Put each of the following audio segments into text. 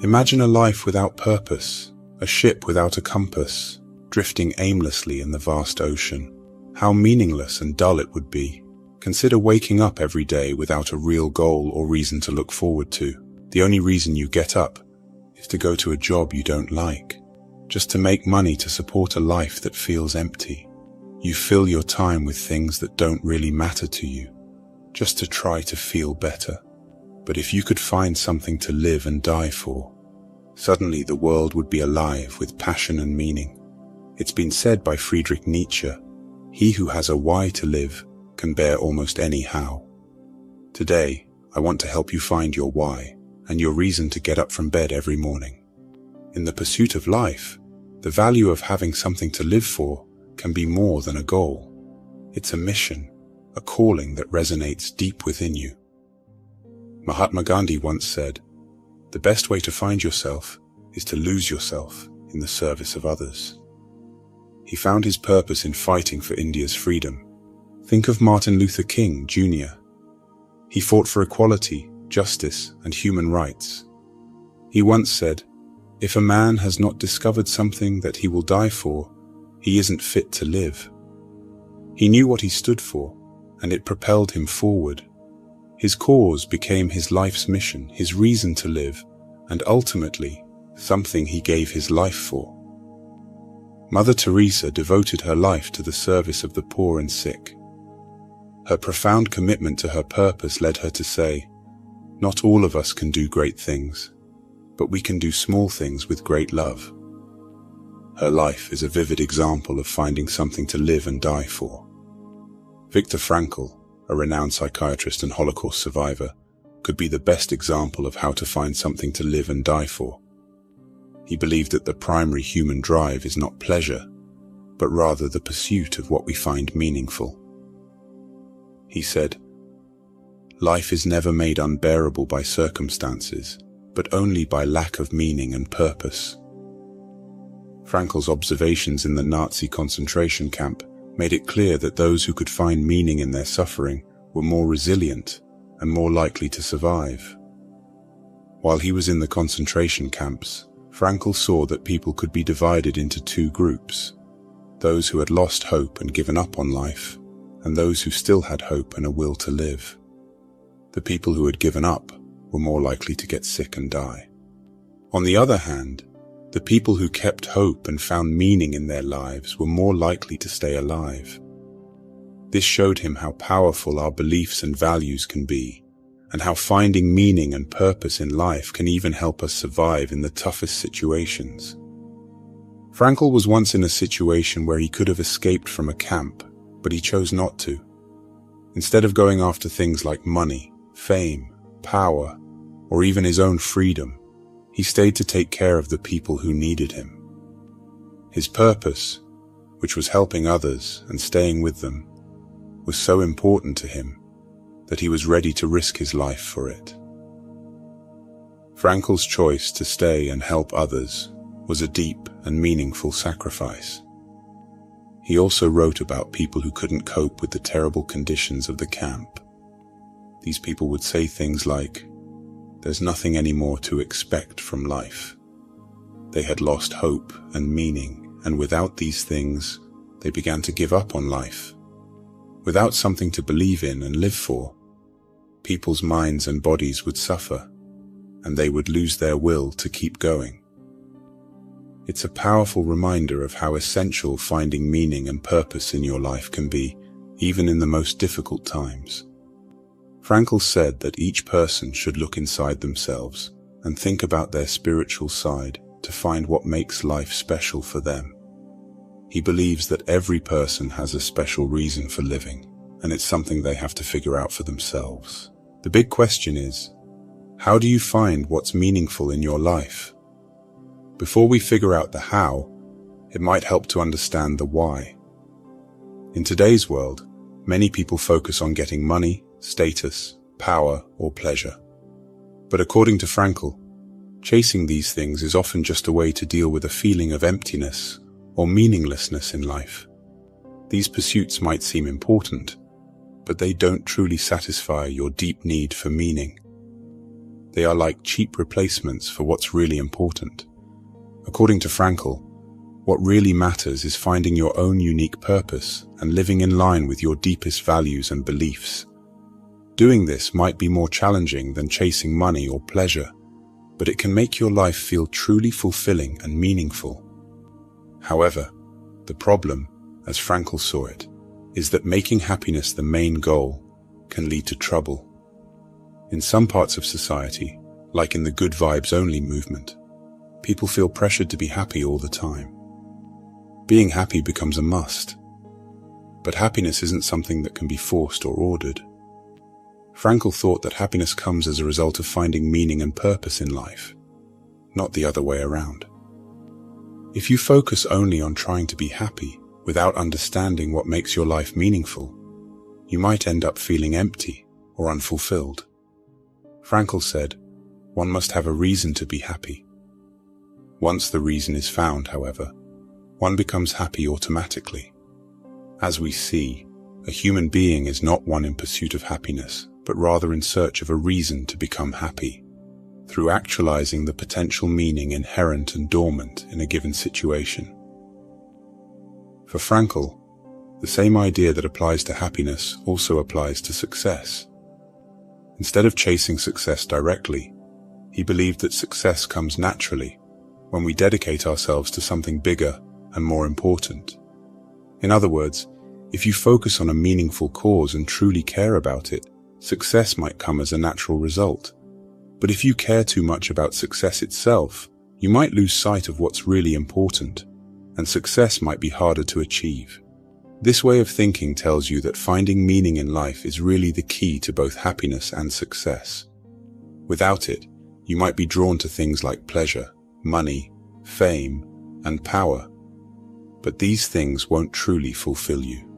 Imagine a life without purpose, a ship without a compass, drifting aimlessly in the vast ocean. How meaningless and dull it would be. Consider waking up every day without a real goal or reason to look forward to. The only reason you get up is to go to a job you don't like, just to make money to support a life that feels empty. You fill your time with things that don't really matter to you, just to try to feel better. But if you could find something to live and die for, suddenly the world would be alive with passion and meaning. It's been said by Friedrich Nietzsche, "He who has a why to live can bear almost any how." Today, I want to help you find your why and your reason to get up from bed every morning. In the pursuit of life, the value of having something to live for can be more than a goal. It's a mission, a calling that resonates deep within you. Mahatma Gandhi once said, "The best way to find yourself is to lose yourself in the service of others." He found his purpose in fighting for India's freedom. Think of Martin Luther King, Jr. He fought for equality, justice, and human rights. He once said, "If a man has not discovered something that he will die for, he isn't fit to live." He knew what he stood for, and it propelled him forward. His cause became his life's mission, his reason to live, and ultimately, something he gave his life for. Mother Teresa devoted her life to the service of the poor and sick. Her profound commitment to her purpose led her to say, "Not all of us can do great things, but we can do small things with great love." Her life is a vivid example of finding something to live and die for. Viktor Frankl, a renowned psychiatrist and Holocaust survivor, could be the best example of how to find something to live and die for. He believed that the primary human drive is not pleasure, but rather the pursuit of what we find meaningful. He said, "Life is never made unbearable by circumstances, but only by lack of meaning and purpose." Frankl's observations in the Nazi concentration camp made it clear that those who could find meaning in their suffering were more resilient and more likely to survive. While he was in the concentration camps, Frankl saw that people could be divided into two groups: those who had lost hope and given up on life, and those who still had hope and a will to live. The people who had given up were more likely to get sick and die. On the other hand, the people who kept hope and found meaning in their lives were more likely to stay alive. This showed him how powerful our beliefs and values can be, and how finding meaning and purpose in life can even help us survive in the toughest situations. Frankl was once in a situation where he could have escaped from a camp, but he chose not to. Instead of going after things like money, fame, power, or even his own freedom, he stayed to take care of the people who needed him. His purpose, which was helping others and staying with them, was so important to him that he was ready to risk his life for it. Frankl's choice to stay and help others was a deep and meaningful sacrifice. He also wrote about people who couldn't cope with the terrible conditions of the camp. These people would say things like, "There's nothing anymore to expect from life." They had lost hope and meaning, and without these things, they began to give up on life. Without something to believe in and live for, people's minds and bodies would suffer, and they would lose their will to keep going. It's a powerful reminder of how essential finding meaning and purpose in your life can be, even in the most difficult times. Frankl said that each person should look inside themselves and think about their spiritual side to find what makes life special for them. He believes that every person has a special reason for living, and it's something they have to figure out for themselves. The big question is, how do you find what's meaningful in your life? Before we figure out the how, it might help to understand the why. In today's world, many people focus on getting money, status, power, or pleasure. But according to Frankl, chasing these things is often just a way to deal with a feeling of emptiness or meaninglessness in life. These pursuits might seem important, but they don't truly satisfy your deep need for meaning. They are like cheap replacements for what's really important. According to Frankl, what really matters is finding your own unique purpose and living in line with your deepest values and beliefs. Doing this might be more challenging than chasing money or pleasure, but it can make your life feel truly fulfilling and meaningful. However, the problem, as Frankl saw it, is that making happiness the main goal can lead to trouble. In some parts of society, like in the good vibes only movement, people feel pressured to be happy all the time. Being happy becomes a must. But happiness isn't something that can be forced or ordered. Frankl thought that happiness comes as a result of finding meaning and purpose in life, not the other way around. If you focus only on trying to be happy without understanding what makes your life meaningful, you might end up feeling empty or unfulfilled. Frankl said, one must have a reason to be happy. Once the reason is found, however, one becomes happy automatically. As we see, a human being is not one in pursuit of happiness, but rather in search of a reason to become happy, through actualizing the potential meaning inherent and dormant in a given situation. For Frankl, the same idea that applies to happiness also applies to success. Instead of chasing success directly, he believed that success comes naturally when we dedicate ourselves to something bigger and more important. In other words, if you focus on a meaningful cause and truly care about it, success might come as a natural result. But if you care too much about success itself, you might lose sight of what's really important, and success might be harder to achieve. This way of thinking tells you that finding meaning in life is really the key to both happiness and success. Without it, you might be drawn to things like pleasure, money, fame, and power. But these things won't truly fulfill you.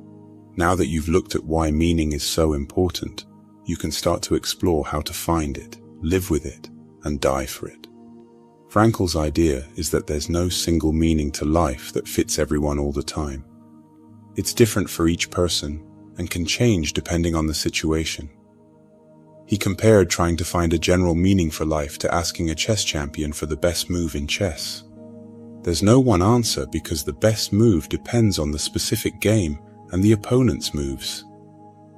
Now that you've looked at why meaning is so important, you can start to explore how to find it, live with it, and die for it. Frankl's idea is that there's no single meaning to life that fits everyone all the time. It's different for each person and can change depending on the situation. He compared trying to find a general meaning for life to asking a chess champion for the best move in chess. There's no one answer because the best move depends on the specific game and the opponent's moves.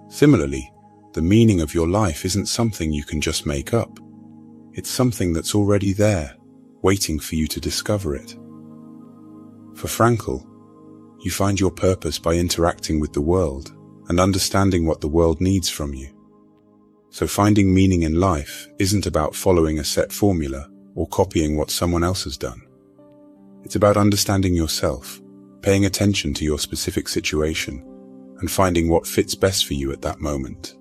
Similarly, the meaning of your life isn't something you can just make up. It's something that's already there, waiting for you to discover it. For Frankl, you find your purpose by interacting with the world and understanding what the world needs from you. So finding meaning in life isn't about following a set formula or copying what someone else has done. It's about understanding yourself, paying attention to your specific situation, and finding what fits best for you at that moment.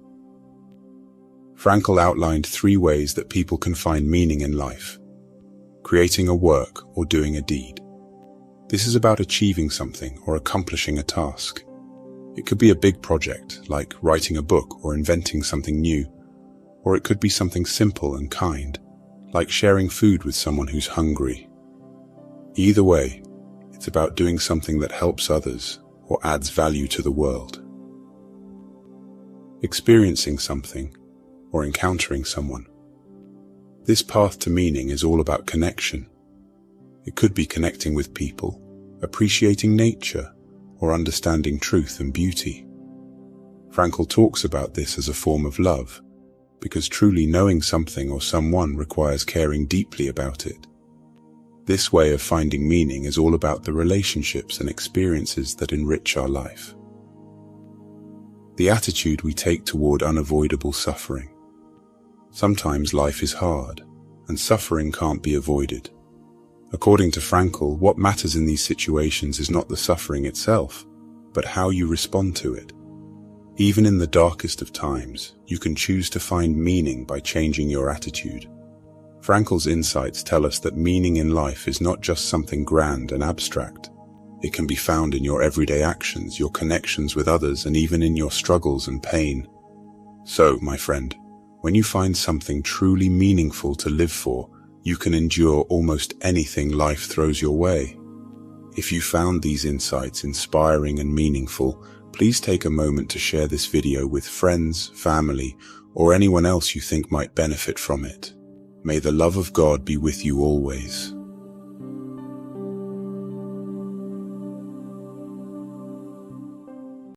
Frankl outlined 3 ways that people can find meaning in life: creating a work or doing a deed. This is about achieving something or accomplishing a task. It could be a big project, like writing a book or inventing something new, or it could be something simple and kind, like sharing food with someone who's hungry. Either way, it's about doing something that helps others or adds value to the world. Experiencing something or encountering someone. This path to meaning is all about connection. It could be connecting with people, appreciating nature, or understanding truth and beauty. Frankl talks about this as a form of love, because truly knowing something or someone requires caring deeply about it. This way of finding meaning is all about the relationships and experiences that enrich our life. The attitude we take toward unavoidable suffering. Sometimes life is hard, and suffering can't be avoided. According to Frankl, what matters in these situations is not the suffering itself, but how you respond to it. Even in the darkest of times, you can choose to find meaning by changing your attitude. Frankl's insights tell us that meaning in life is not just something grand and abstract. It can be found in your everyday actions, your connections with others, and even in your struggles and pain. So, my friend, when you find something truly meaningful to live for, you can endure almost anything life throws your way. If you found these insights inspiring and meaningful, please take a moment to share this video with friends, family, or anyone else you think might benefit from it. May the love of God be with you always.